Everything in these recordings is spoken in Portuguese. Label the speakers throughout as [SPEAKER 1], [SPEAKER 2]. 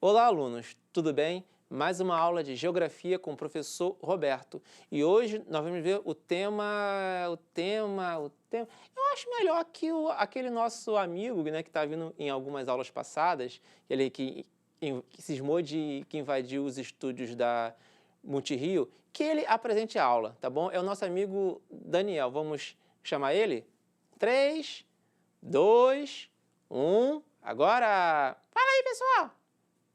[SPEAKER 1] Olá, alunos, tudo bem? Mais uma aula de Geografia com o professor Roberto. E hoje nós vamos ver o tema... Eu acho melhor que aquele nosso amigo, né, que está vindo em algumas aulas passadas, ele que cismou que invadiu os estúdios da Multirio, que ele apresente a aula, tá bom? É o nosso amigo Daniel. Vamos chamar ele? 3, 2, 1... Agora! Fala aí, pessoal!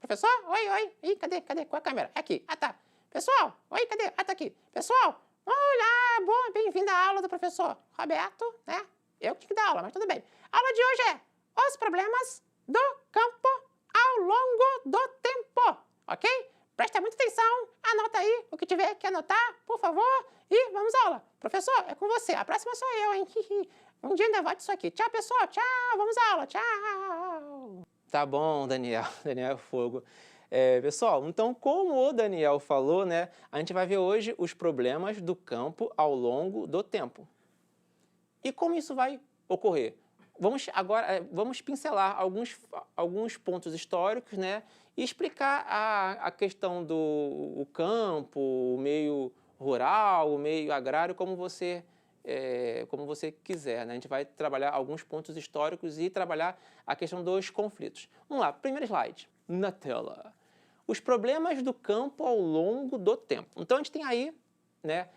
[SPEAKER 1] Professor? Oi, oi. Ih, cadê? Qual é a câmera? É aqui. Ah, tá. Pessoal? Oi, cadê? Ah, tá aqui. Pessoal? Olá, bom, bem-vindo à aula do professor Roberto, né? Eu que tinha que dar aula, mas tudo bem. A aula de hoje é os problemas do campo ao longo do tempo, ok? Presta muita atenção, anota aí o que tiver que anotar, por favor, e vamos à aula. Professor, é com você, a próxima sou eu, hein? Um dia ainda vai disso aqui. Tchau, pessoal, tchau, vamos à aula, tchau. Tá bom, Daniel. Daniel é fogo. Pessoal, então, como o Daniel falou, né, a gente vai ver hoje os problemas do campo ao longo do tempo. E como isso vai ocorrer? Vamos pincelar alguns pontos históricos, né, e explicar a questão do campo, o meio rural, o meio agrário, como você quiser, né? A gente vai trabalhar alguns pontos históricos e trabalhar a questão dos conflitos. Vamos lá, primeiro slide, na tela. Os problemas do campo ao longo do tempo. Então a gente tem aí, né,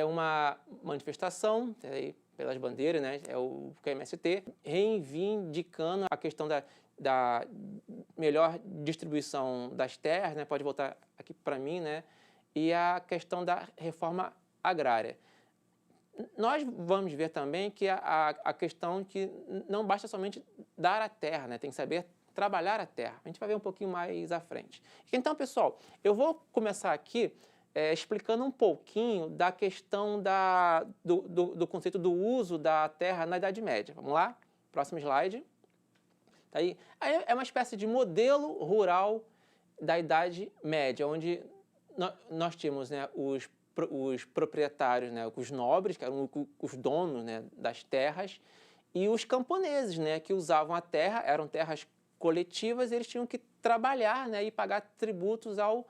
[SPEAKER 1] uma manifestação aí, pelas bandeiras, né, é o QMST, reivindicando a questão da melhor distribuição das terras, né, pode voltar aqui para mim, né, e a questão da reforma agrária. Nós vamos ver também que a questão que não basta somente dar a terra, né? Tem que saber trabalhar a terra. A gente vai ver um pouquinho mais à frente. Então, pessoal, eu vou começar aqui explicando um pouquinho da questão do conceito do uso da terra na Idade Média. Vamos lá? Próximo slide. Tá aí é uma espécie de modelo rural da Idade Média, onde nós tínhamos, né, os proprietários, né, os nobres, que eram os donos, né, das terras, e os camponeses, né, que usavam a terra, eram terras coletivas, e eles tinham que trabalhar, né, e pagar tributos ao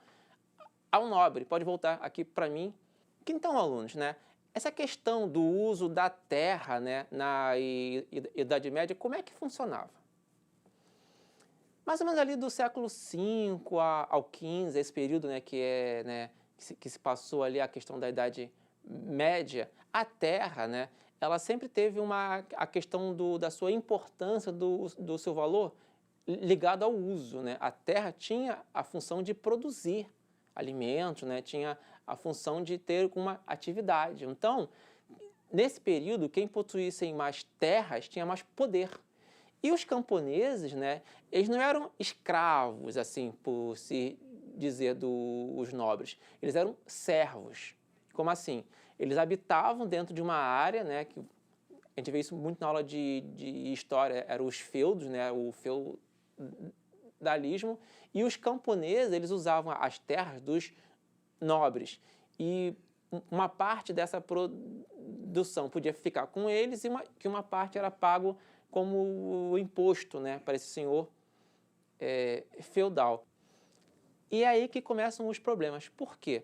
[SPEAKER 1] nobre. Pode voltar aqui para mim. Então, alunos, né, essa questão do uso da terra, né, na Idade Média, como é que funcionava? Mais ou menos ali do século V ao XV, esse período, né, que se passou ali a questão da Idade Média, a terra, né, ela sempre teve a questão da sua importância, do seu valor ligado ao uso, né? A terra tinha a função de produzir alimentos, né? Tinha a função de ter uma atividade. Então, nesse período, quem possuísse mais terras tinha mais poder. E os camponeses, né, eles não eram escravos, assim, por se dizer dos nobres. Eles eram servos. Como assim? Eles habitavam dentro de uma área, né, que a gente vê isso muito na aula de história, eram os feudos, né, o feudalismo, e os camponeses, eles usavam as terras dos nobres. E uma parte dessa produção podia ficar com eles e que uma parte era pago como o imposto, né, para esse senhor feudal. E é aí que começam os problemas. Por quê?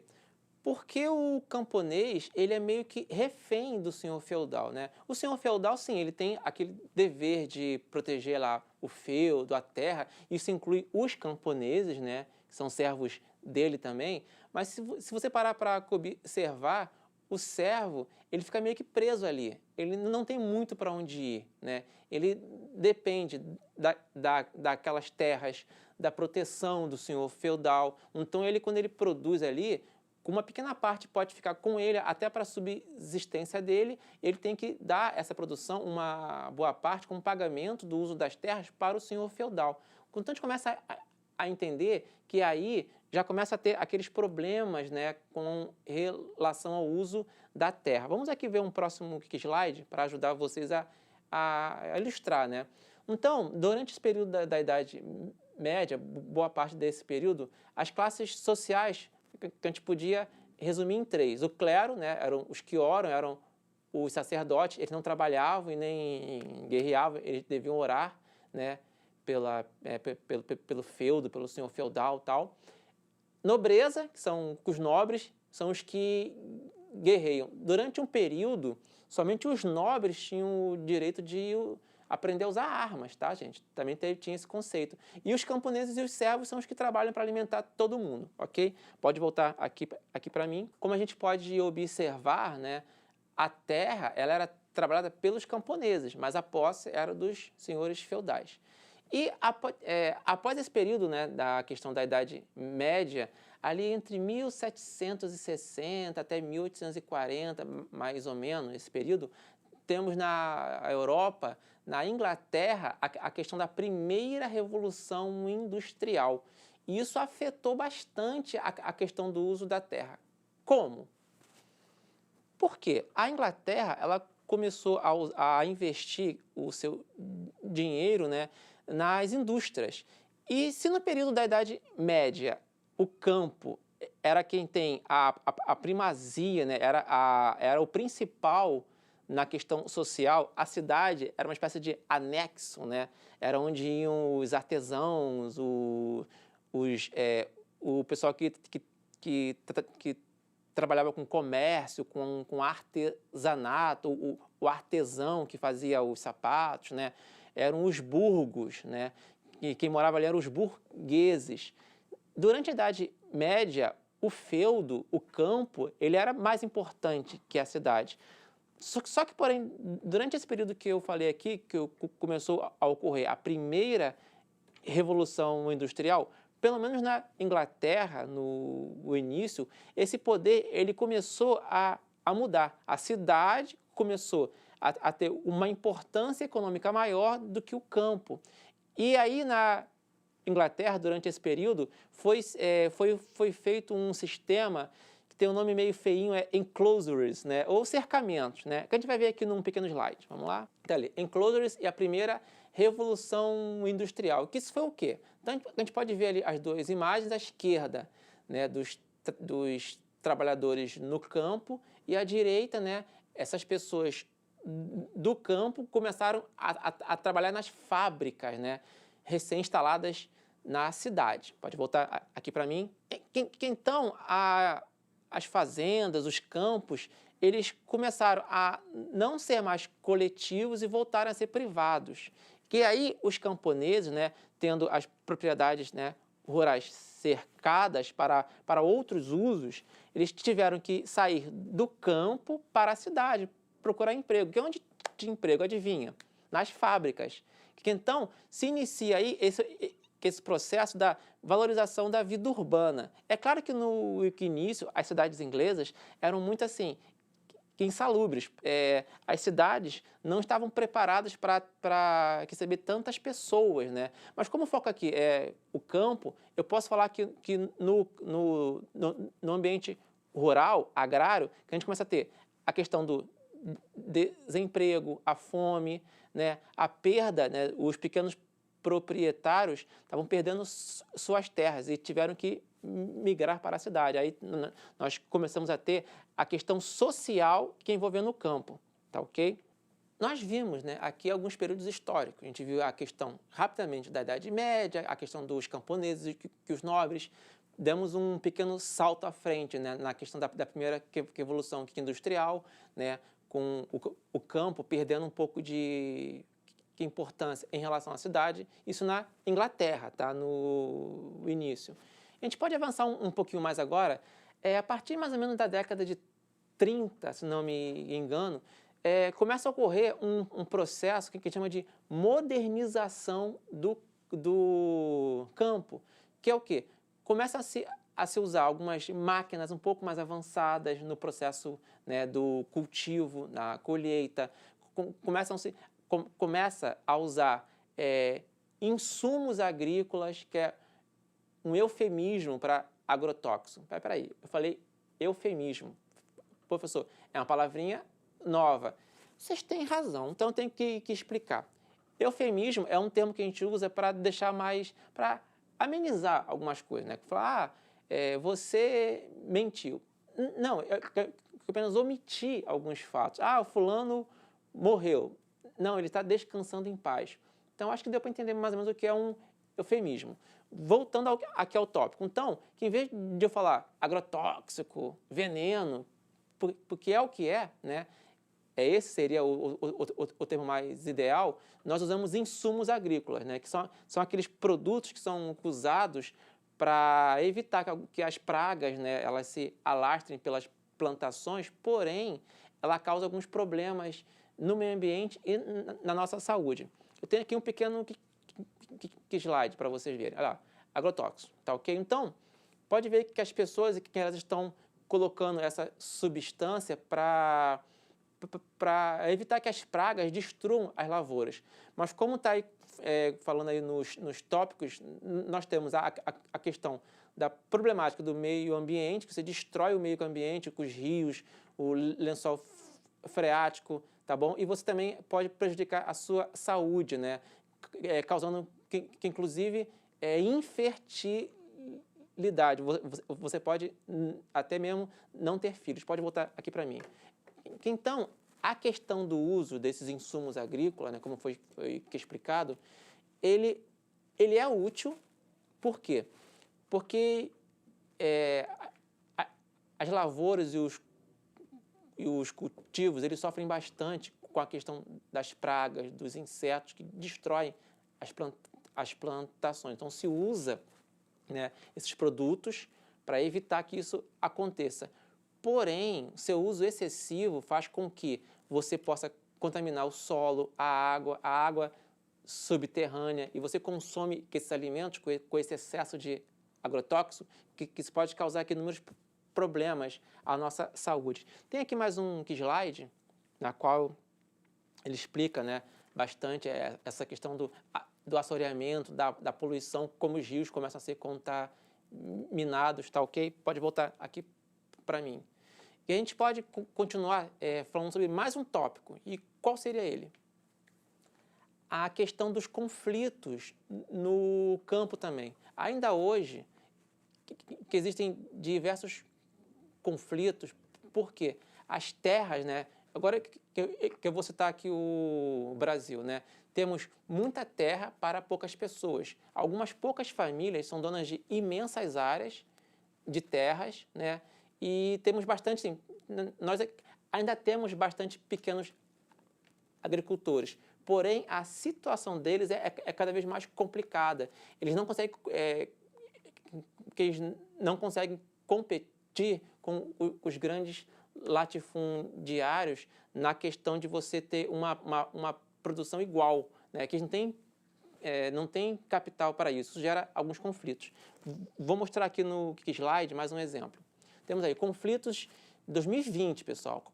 [SPEAKER 1] Porque o camponês, ele é meio que refém do senhor feudal, né? O senhor feudal, sim, ele tem aquele dever de proteger lá o feudo, a terra, isso inclui os camponeses, né, que são servos dele também, mas se você parar para observar, o servo, ele fica meio que preso ali, ele não tem muito para onde ir, né? Ele depende daquelas terras, da proteção do senhor feudal, então quando ele produz ali, uma pequena parte pode ficar com ele até para a subsistência dele, ele tem que dar essa produção, uma boa parte, como pagamento do uso das terras para o senhor feudal. Então a gente começa a entender que aí já começa a ter aqueles problemas, né, com relação ao uso da terra. Vamos aqui ver um próximo slide para ajudar vocês a ilustrar, né? Então, durante esse período da Idade Média, boa parte desse período, as classes sociais que a gente podia resumir em três. O clero, né, eram os que oram, eram os sacerdotes, eles não trabalhavam e nem guerreavam, eles deviam orar, né, pelo feudo, pelo senhor feudal e tal. Nobreza, que são os nobres, são os que guerreiam. Durante um período, somente os nobres tinham o direito de aprender a usar armas, tá, gente? Também tinha esse conceito. E os camponeses e os servos são os que trabalham para alimentar todo mundo, ok? Pode voltar aqui para mim. Como a gente pode observar, né, a terra ela era trabalhada pelos camponeses, mas a posse era dos senhores feudais. E após esse período, né, da questão da Idade Média, ali entre 1760 até 1840, mais ou menos, esse período, temos na Europa, na Inglaterra, a questão da primeira revolução industrial. E isso afetou bastante a questão do uso da terra. Como? Por quê? A Inglaterra ela começou a investir o seu dinheiro, né, nas indústrias. E se no período da Idade Média o campo era quem tem a primazia, né, era o principal na questão social, a cidade era uma espécie de anexo, né? Era onde iam os artesãos, o pessoal que trabalhava com comércio, com artesanato, o artesão que fazia os sapatos, né? Eram os burgos, né? E quem morava ali eram os burgueses. Durante a Idade Média, o feudo, o campo, ele era mais importante que a cidade. Só que, porém, durante esse período que eu falei aqui, que começou a ocorrer a primeira revolução industrial, pelo menos na Inglaterra, no início, esse poder ele começou a mudar. A cidade começou a ter uma importância econômica maior do que o campo. E aí, na Inglaterra, durante esse período, foi feito um sistema que tem um nome meio feinho, enclosures, né? Ou cercamentos, né? Que a gente vai ver aqui num pequeno slide. Vamos lá? Tá ali, enclosures e a primeira revolução industrial. Que isso foi o quê? Então, a gente pode ver ali as duas imagens, à esquerda, né, dos trabalhadores no campo e à direita, né, essas pessoas do campo começaram a trabalhar nas fábricas, né, recém-instaladas na cidade. Pode voltar aqui para mim. Então, as fazendas, os campos, eles começaram a não ser mais coletivos e voltaram a ser privados. Que aí os camponeses, né, tendo as propriedades, né, rurais cercadas para outros usos, eles tiveram que sair do campo para a cidade, procurar emprego. Que é onde tinha emprego, adivinha? Nas fábricas. Que então se inicia aí esse processo da valorização da vida urbana. É claro que no início as cidades inglesas eram muito assim, insalubres. As cidades não estavam preparadas para receber tantas pessoas, né? Mas como o foco aqui é o campo, eu posso falar que no ambiente rural, agrário, que a gente começa a ter a questão do desemprego, a fome, né? A perda, né? Os pequenos proprietários estavam perdendo suas terras e tiveram que migrar para a cidade. Aí nós começamos a ter a questão social que envolvendo o campo, tá ok? Nós vimos, né, aqui alguns períodos históricos. A gente viu a questão rapidamente da Idade Média, a questão dos camponeses, que os nobres. Demos um pequeno salto à frente, né, na questão da primeira revolução industrial, né, com o campo perdendo um pouco de importância em relação à cidade, isso na Inglaterra, tá, no início. A gente pode avançar um pouquinho mais agora, a partir mais ou menos da década de 30, se não me engano, começa a ocorrer um processo que a gente chama de modernização do campo, que é o quê? Começa a se usar algumas máquinas um pouco mais avançadas no processo, né, do cultivo, na colheita, começa a usar insumos agrícolas, que é um eufemismo para agrotóxico. Peraí, eu falei eufemismo. Professor, é uma palavrinha nova. Vocês têm razão, então eu tenho que explicar. Eufemismo é um termo que a gente usa para deixar mais, para amenizar algumas coisas, né? Falar, você mentiu. Não, eu apenas omiti alguns fatos. O fulano morreu. Não, ele está descansando em paz. Então, acho que deu para entender mais ou menos o que é um eufemismo. Voltando aqui ao tópico. Então, que em vez de eu falar agrotóxico, veneno, porque é o que é, né? Esse seria o termo mais ideal, nós usamos insumos agrícolas, né? Que são aqueles produtos que são usados para evitar que as pragas, né, elas se alastrem pelas plantações, porém, ela causa alguns problemas no meio ambiente e na nossa saúde. Eu tenho aqui um pequeno slide para vocês verem. Olha lá, agrotóxico, tá ok? Então, pode ver que as pessoas que elas estão colocando essa substância para evitar que as pragas destruam as lavouras. Mas como está aí, falando aí nos tópicos, nós temos a questão da problemática do meio ambiente, que você destrói o meio ambiente, os rios, o lençol freático, tá bom? E você também pode prejudicar a sua saúde, né? Causando que inclusive, infertilidade. Você pode até mesmo não ter filhos. Pode voltar aqui para mim. Então, a questão do uso desses insumos agrícolas, né, como foi explicado, ele é útil. Por quê? Porque as lavouras e os cultivos, eles sofrem bastante com a questão das pragas, dos insetos que destroem as plantações. Então, se usa, né, esses produtos para evitar que isso aconteça. Porém, seu uso excessivo faz com que você possa contaminar o solo, a água subterrânea, e você consome esses alimentos com esse excesso de agrotóxico, que isso pode causar aqui inúmeros problemas à nossa saúde. Tem aqui mais um slide, na qual ele explica, né, bastante essa questão do assoreamento, da poluição, como os rios começam a ser contaminados, tá ok? Pode voltar aqui para mim. E a gente pode continuar falando sobre mais um tópico. E qual seria ele? A questão dos conflitos no campo também. Ainda hoje, que existem diversos conflitos, porque as terras, né? Agora que eu vou citar aqui o Brasil, né? Temos muita terra para poucas pessoas. Algumas poucas famílias são donas de imensas áreas de terras, né? E temos bastante, sim, nós ainda temos bastante pequenos agricultores. Porém, a situação deles é cada vez mais complicada. Eles não conseguem, eles não conseguem competir com os grandes latifundiários na questão de você ter uma produção igual, né? Que eles não tem capital para isso. Isso gera alguns conflitos. Vou mostrar aqui no slide mais um exemplo. Temos aí conflitos de 2020, pessoal.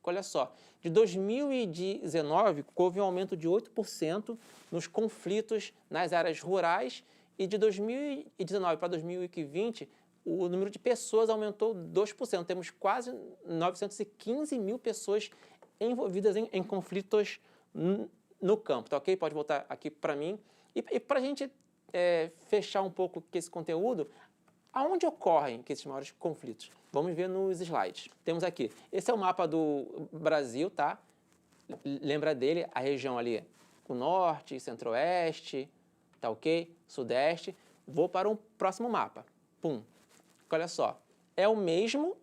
[SPEAKER 1] Olha só, de 2019 houve um aumento de 8% nos conflitos nas áreas rurais, e de 2019 para 2020 o número de pessoas aumentou 2%. Temos quase 915 mil pessoas envolvidas em conflitos no campo, tá ok? Pode voltar aqui para mim. E para a gente fechar um pouco esse conteúdo, aonde ocorrem esses maiores conflitos? Vamos ver nos slides. Temos aqui, esse é o mapa do Brasil, tá? Lembra dele, a região ali, o norte, centro-oeste, tá ok? Sudeste. Vou para um próximo mapa. Pum. Olha só, é o mesmo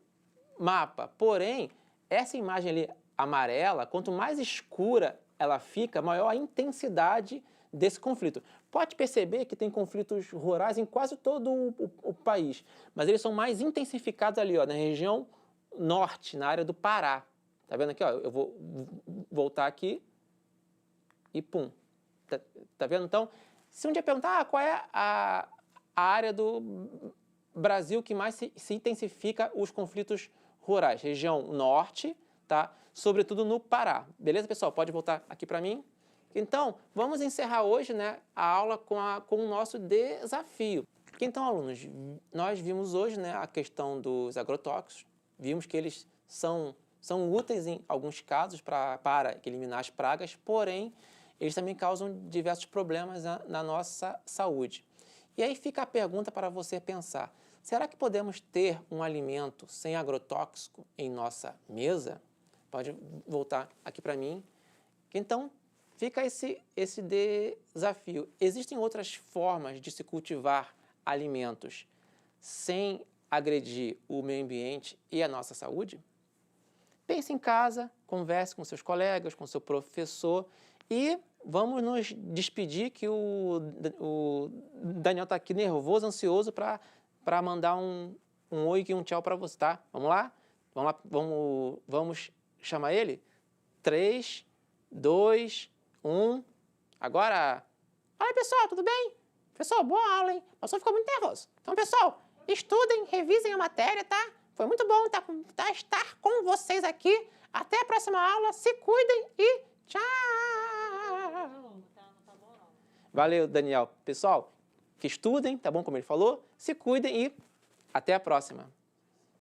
[SPEAKER 1] mapa, porém, essa imagem ali amarela, quanto mais escura ela fica, maior a intensidade desse conflito. Pode perceber que tem conflitos rurais em quase todo o país, mas eles são mais intensificados ali, ó, na região norte, na área do Pará. Tá vendo aqui? Ó, eu vou voltar aqui e pum. Tá vendo? Então, se um dia perguntar qual é a área do Brasil que mais se intensifica os conflitos rurais, região norte, tá? Sobretudo no Pará. Beleza, pessoal? Pode voltar aqui para mim. Então, vamos encerrar hoje, né, a aula com o nosso desafio. Então, alunos, nós vimos hoje, né, a questão dos agrotóxicos, vimos que eles são úteis em alguns casos para eliminar as pragas, porém, eles também causam diversos problemas na nossa saúde. E aí fica a pergunta para você pensar, será que podemos ter um alimento sem agrotóxico em nossa mesa? Pode voltar aqui para mim. Então, fica esse desafio. Existem outras formas de se cultivar alimentos sem agredir o meio ambiente e a nossa saúde? Pense em casa, converse com seus colegas, com seu professor e vamos nos despedir que o Daniel está aqui nervoso, ansioso para mandar um oi e um tchau para você, tá? Vamos lá? Vamos chamar ele? 3, 2, 1. Agora! Fala aí, pessoal, tudo bem? Pessoal, boa aula, hein? O professor ficou muito nervoso. Então, pessoal, estudem, revisem a matéria, tá? Foi muito bom estar com vocês aqui. Até a próxima aula. Se cuidem e tchau! Valeu, Daniel. Pessoal, que estudem, tá bom? Como ele falou. Se cuidem e até a próxima.